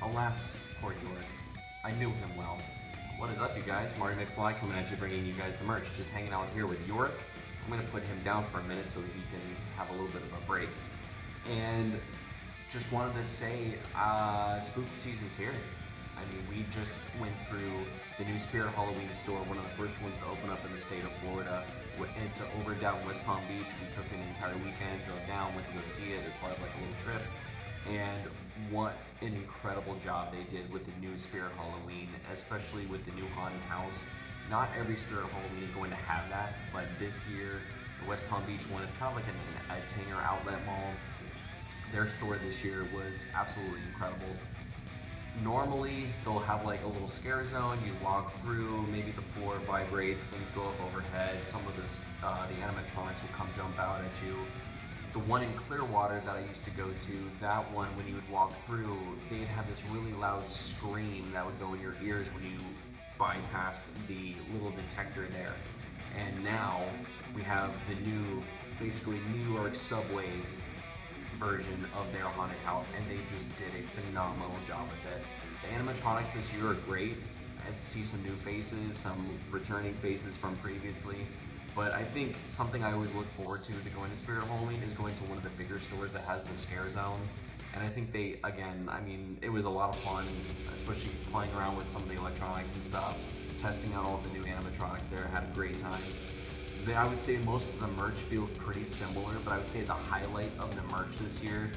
Alas, poor York. I knew him well. What is up, you guys? Marty McFly coming at you, bringing you guys the merch. Just hanging out here with York. I'm going to put him down for a minute so that he can have a little bit of a break. And just wanted to say, spooky season's here. I mean, we just went through the new Spirit Halloween store, one of the first ones to open up in the state of Florida. It's over down West Palm Beach. We took an entire weekend, drove down, went to go see it as part of like a little trip. And what an incredible job they did with the new Spirit Halloween, especially with the new haunted house. Not every Spirit Halloween is going to have that, but this year, the West Palm Beach one, it's kind of like a Tanger outlet mall. Their store this year was absolutely incredible. Normally, they'll have like a little scare zone. You walk through, maybe the floor vibrates, things go up overhead. Some of the animatronics will come jump out at you. The one in Clearwater that I used to go to, that one, when you would walk through, they'd have this really loud scream that would go in your ears when you bypassed the little detector there. And now we have the new, basically New York subway version of their haunted house, and they just did a phenomenal job with it. The animatronics this year are great. I see some new faces, some returning faces from previously. But I think something I always look forward to going to Spirit Halloween is going to one of the bigger stores that has the scare zone. And I think they, again, I mean, it was a lot of fun, especially playing around with some of the electronics and stuff, testing out all the new animatronics there, had a great time. I would say most of the merch feels pretty similar, but I would say the highlight of the merch this year,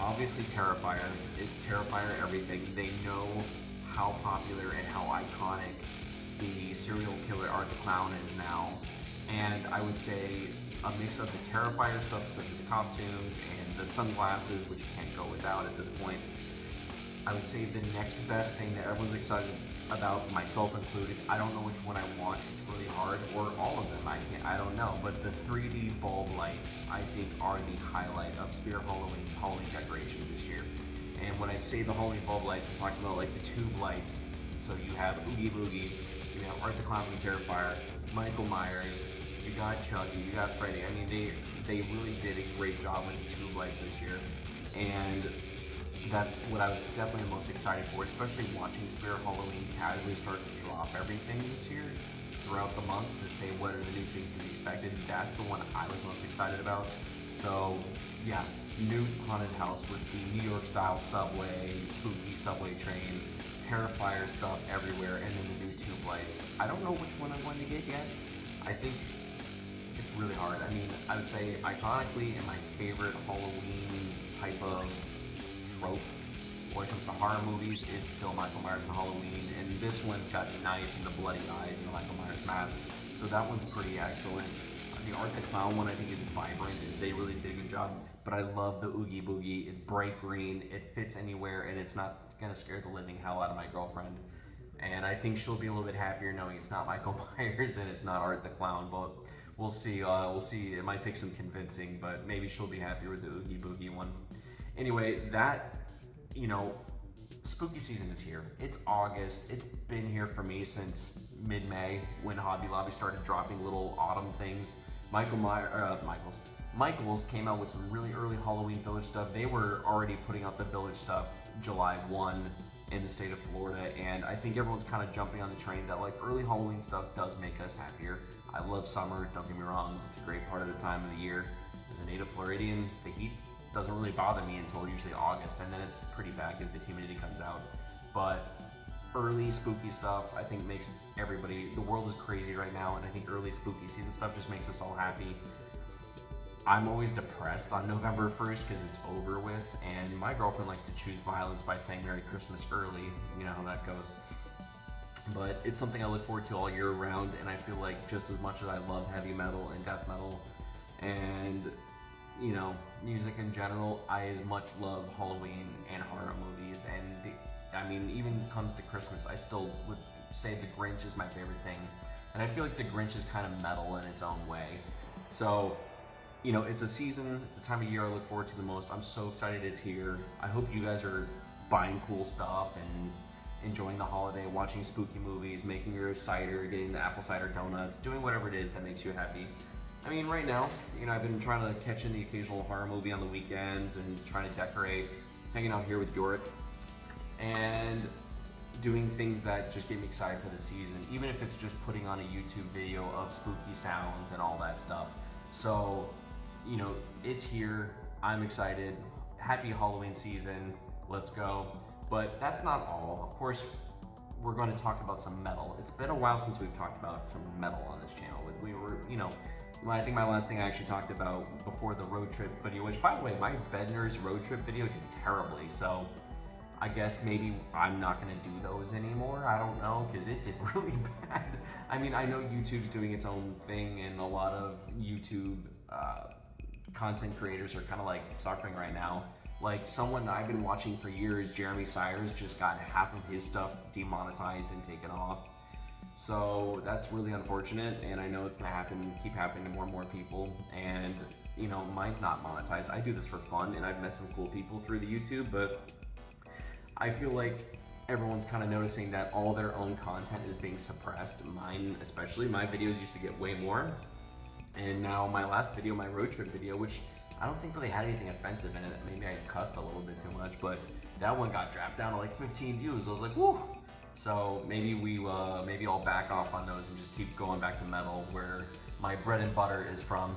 obviously Terrifier. It's Terrifier everything. They know how popular and how iconic the serial killer Art the Clown is now. And I would say a mix of the Terrifier stuff, especially the costumes and the sunglasses, which you can't go without at this point. I would say the next best thing that everyone's excited about, myself included, I don't know which one I want, it's really hard, or all of them, I don't know, but the 3D bulb lights, I think, are the highlight of Spirit Halloween's Halloween decorations this year. And when I say the Halloween bulb lights, I'm talking about like the tube lights. So you have Oogie Boogie, you have Art the Clown from Terrifier, Michael Myers, you got Chucky, you got Freddy. I mean, they really did a great job with the tube lights this year. And that's what I was definitely most excited for, especially watching Spirit Halloween casually start to drop everything this year throughout the months to say what are the new things to be expected. That's the one I was most excited about. So yeah, new haunted house with the New York style subway, spooky subway train, Terrifier stuff everywhere, and then the new tube lights. I don't know which one I'm going to get yet. I think it's really hard. I mean, I would say iconically, and my favorite Halloween type of trope when it comes to horror movies is still Michael Myers and Halloween, and this one's got the knife and the bloody eyes and the Michael Myers mask, so that one's pretty excellent. The Art the Clown one I think is vibrant, they really did a good job, but I love the Oogie Boogie. It's bright green, it fits anywhere, and it's not gonna scare the living hell out of my girlfriend. And I think she'll be a little bit happier knowing it's not Michael Myers and it's not Art the Clown, but we'll see. We'll see. It might take some convincing, but maybe she'll be happier with the Oogie Boogie one. Anyway, spooky season is here. It's August. It's been here for me since mid-May when Hobby Lobby started dropping little autumn things. Michaels came out with some really early Halloween Village stuff. They were already putting out the Village stuff July 1 in the state of Florida, and I think everyone's kind of jumping on the train that like early Halloween stuff does make us happier. I love summer, don't get me wrong. It's a great part of the time of the year. As a native Floridian, the heat doesn't really bother me until usually August, and then it's pretty bad as the humidity comes out. But early spooky stuff I think makes everybody, the world is crazy right now, and I think early spooky season stuff just makes us all happy. I'm always depressed on November 1st because it's over with, and my girlfriend likes to choose violence by saying Merry Christmas early. You know how that goes. But it's something I look forward to all year round, and I feel like just as much as I love heavy metal and death metal and music in general, I as much love Halloween and horror movies. And I mean, even comes to Christmas, I still would say The Grinch is my favorite thing. And I feel like The Grinch is kind of metal in its own way. So, it's a season, it's a time of year I look forward to the most. I'm so excited it's here. I hope you guys are buying cool stuff and enjoying the holiday, watching spooky movies, making your cider, getting the apple cider donuts, doing whatever it is that makes you happy. I mean, right now, I've been trying to catch in the occasional horror movie on the weekends and trying to decorate, hanging out here with York. and doing things that just get me excited for the season, even if it's just putting on a YouTube video of spooky sounds and all that stuff. So, you know, it's here. I'm excited. Happy Halloween season. Let's go. But that's not all. Of course, we're going to talk about some metal. It's been a while since we've talked about some metal on this channel. We were, you know, I think my last thing I actually talked about before the road trip video, which by the way, my Bednar's road trip video did terribly. So I guess maybe I'm not going to do those anymore. I don't know, because it did really bad. I mean, I know YouTube's doing its own thing, and a lot of YouTube content creators are kind of like suffering right now. Like someone I've been watching for years, Jeremy Cyrus, just got half of his stuff demonetized and taken off. So that's really unfortunate, and I know it's gonna happen, keep happening to more and more people. And you know, mine's not monetized. I do this for fun, and I've met some cool people through the YouTube, but I feel like everyone's kind of noticing that all their own content is being suppressed. Mine, especially, my videos used to get way more. And now my last video, my road trip video, which I don't think really had anything offensive in it. Maybe I cussed a little bit too much, but that one got dropped down to like 15 views. I was like, woo! So maybe maybe I'll back off on those and just keep going back to metal, where my bread and butter is from.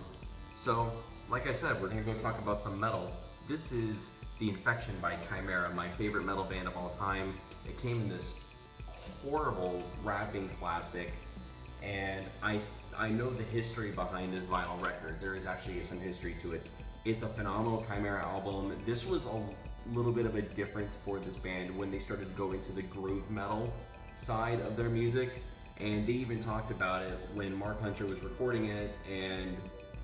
So, like I said, we're gonna go talk about some metal. This is The Infection by Chimaira, my favorite metal band of all time. It came in this horrible wrapping plastic, and I know the history behind this vinyl record. There is actually some history to it. It's a phenomenal Chimaira album. This was a little bit of a difference for this band when they started going to the groove metal side of their music, and they even talked about it when Mark Hunter was recording it, and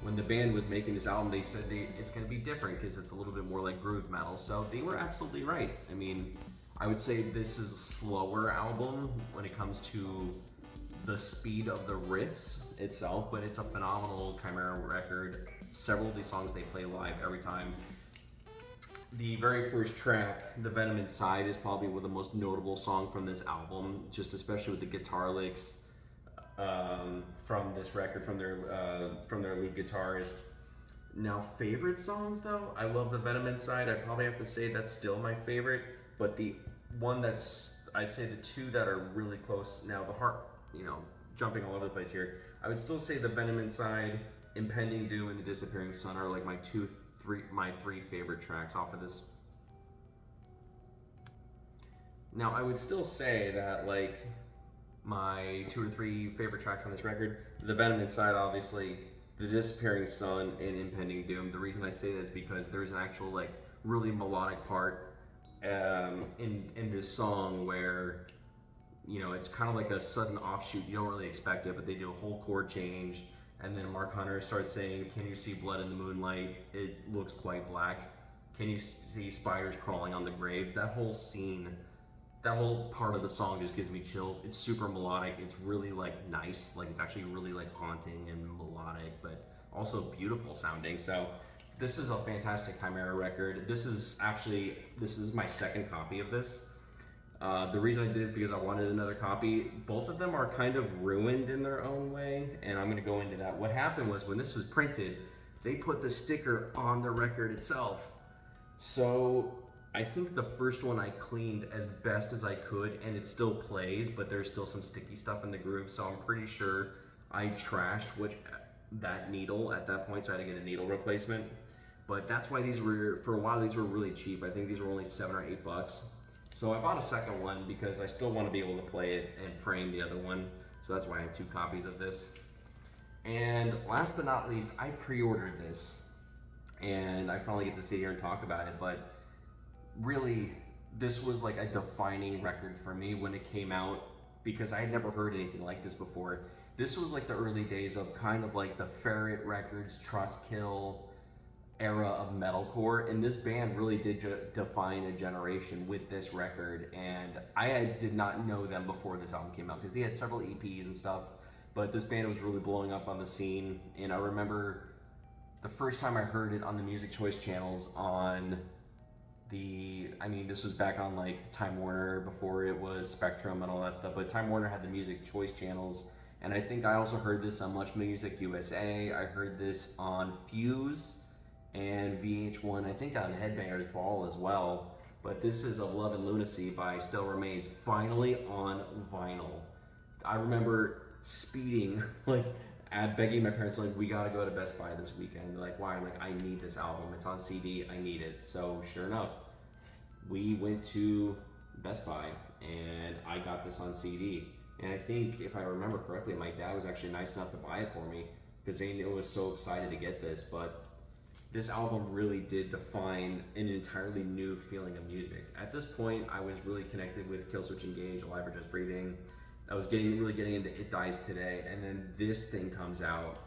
when the band was making this album, they said it's going to be different because it's a little bit more like groove metal. So they were absolutely right. I mean, I would say this is a slower album when it comes to the speed of the riffs itself, but it's a phenomenal Chimaira record. Several of these songs they play live every time. The very first track, The Venom Inside, is probably one of the most notable songs from this album, just especially with the guitar licks from this record, from their lead guitarist. Now, favorite songs though, I love The Venom Inside. I probably have to say that's still my favorite, but the one that's, I'd say the two that are really close now, the heart, you know, jumping all over the place here, I would still say The Venom Inside, Impending Doom, and The Disappearing Sun are like my three favorite tracks off of this. Now, I would still say that like my 2 or 3 favorite tracks on this record, The Venom Inside, obviously, The Disappearing Sun, and Impending Doom. The reason I say this is because there's an actual like really melodic part in this song where, you know, it's kind of like a sudden offshoot. You don't really expect it, but they do a whole chord change, and then Mark Hunter starts saying, "Can you see blood in the moonlight? It looks quite black. Can you see spiders crawling on the grave?" That whole scene, that whole part of the song just gives me chills. It's super melodic. It's really like nice. Like it's actually really like haunting and melodic, but also beautiful sounding. So this is a fantastic Chimaira record. This is my second copy of this. The reason I did is because I wanted another copy. Both of them are kind of ruined in their own way, and I'm going to go into that. What happened was when this was printed, they put the sticker on the record itself. So I think the first one I cleaned as best as I could, and it still plays, but there's still some sticky stuff in the groove, so I'm pretty sure I trashed that needle at that point, so I had to get a needle replacement. But that's why these were, for a while, these were really cheap. I think these were only $7 or $8. So I bought a second one because I still want to be able to play it and frame the other one. So that's why I have 2 copies of this. And last but not least, I pre-ordered this. And I finally get to sit here and talk about it. But really, this was like a defining record for me when it came out, because I had never heard anything like this before. This was like the early days of kind of like the Ferret Records, Trustkill era of metalcore, and this band really did define a generation with this record. And I did not know them before this album came out because they had several EPs and stuff, but this band was really blowing up on the scene. And I remember the first time I heard it on the Music Choice channels on this was back on like Time Warner before it was Spectrum and all that stuff, but Time Warner had the Music Choice channels, and I think I also heard this on Much Music USA. I heard this on Fuse and VH1, I think on Headbangers Ball as well. But this is Of Love and Lunacy by Still Remains, finally on vinyl. I remember speeding, like, begging my parents, like, we gotta go to Best Buy this weekend. They're like, why? I'm like, I need this album. It's on CD. I need it. So sure enough, we went to Best Buy and I got this on CD. And I think, if I remember correctly, my dad was actually nice enough to buy it for me because they was so excited to get this. But this album really did define an entirely new feeling of music. At this point, I was really connected with Killswitch Engage, Alive or Just Breathing. I was really getting into It Dies Today, and then this thing comes out,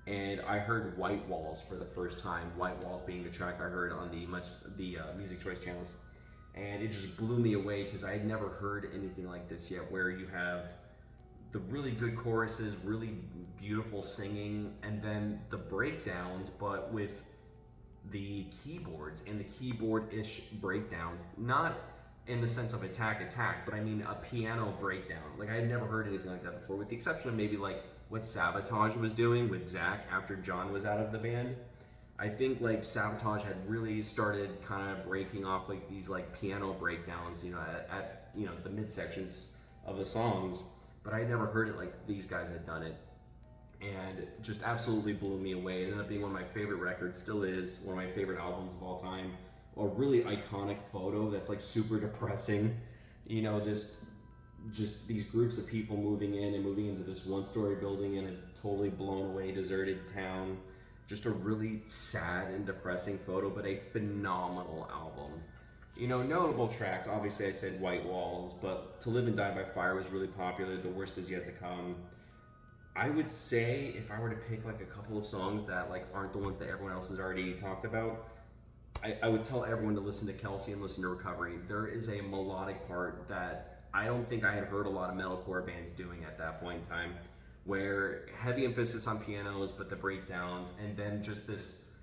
and I heard White Walls for the first time. White Walls being the track I heard on the Music Choice channels, and it just blew me away because I had never heard anything like this yet, where you have the really good choruses, really beautiful singing, and then the breakdowns, but with the keyboards and the keyboard-ish breakdowns, not in the sense of attack, but I mean a piano breakdown. Like, I had never heard anything like that before, with the exception of maybe like what Sabotage was doing with Zach after John was out of the band. I think like Sabotage had really started kind of breaking off like these like piano breakdowns, you know, at you know, the midsections of the songs, but I had never heard it like these guys had done it. And it just absolutely blew me away. It ended up being one of my favorite records, still is one of my favorite albums of all time. A really iconic photo that's like super depressing. You know, just these groups of people moving in and moving into this one-story building in a totally blown away, deserted town. Just a really sad and depressing photo, but a phenomenal album. You know, notable tracks, obviously I said White Walls, but To Live and Die by Fire was really popular. The Worst Is Yet to Come. I would say, if I were to pick like a couple of songs that like aren't the ones that everyone else has already talked about, I would tell everyone to listen to Kelsey and listen to Recovery. There is a melodic part that I don't think I had heard a lot of metalcore bands doing at that point in time, where heavy emphasis on pianos, but the breakdowns, and then just this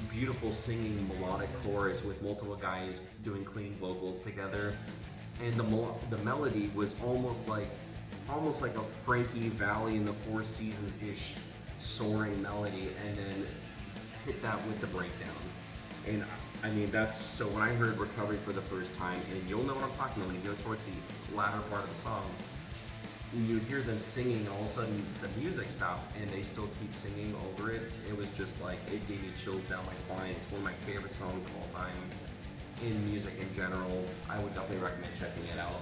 beautiful singing melodic chorus with multiple guys doing clean vocals together. And the melody was almost like a Frankie Valli in the Four Seasons-ish soaring melody, and then hit that with the breakdown. And I mean, that's, so when I heard Recovery for the first time, and you'll know what I'm talking about when you go towards the latter part of the song, you hear them singing, and all of a sudden the music stops and they still keep singing over it. It was just like, it gave me chills down my spine. It's one of my favorite songs of all time in music in general. I would definitely recommend checking it out.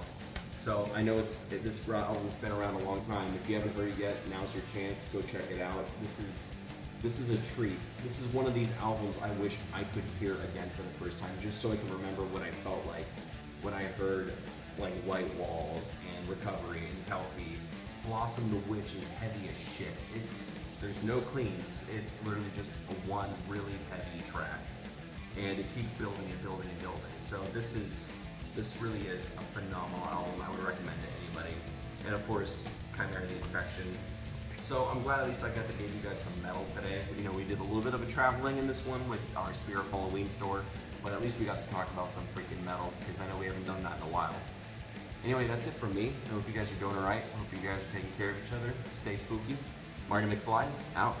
So I know this album's been around a long time. If you haven't heard it yet, now's your chance. Go check it out. This is a treat. This is one of these albums I wish I could hear again for the first time, just so I can remember what I felt like when I heard like White Walls and Recovery and Kelsey. Blossom the Witch is heavy as shit. There's no cleans. It's literally just one really heavy track, and it keeps building and building and building. So this really is a phenomenal album. I would recommend to anybody. And of course, Chimera the Infection. So I'm glad at least I got to give you guys some metal today. You know, we did a little bit of a traveling in this one with our Spirit Halloween store, but at least we got to talk about some freaking metal, because I know we haven't done that in a while. Anyway, that's it from me. I hope you guys are doing alright. I hope you guys are taking care of each other. Stay spooky. Marty McFly, out.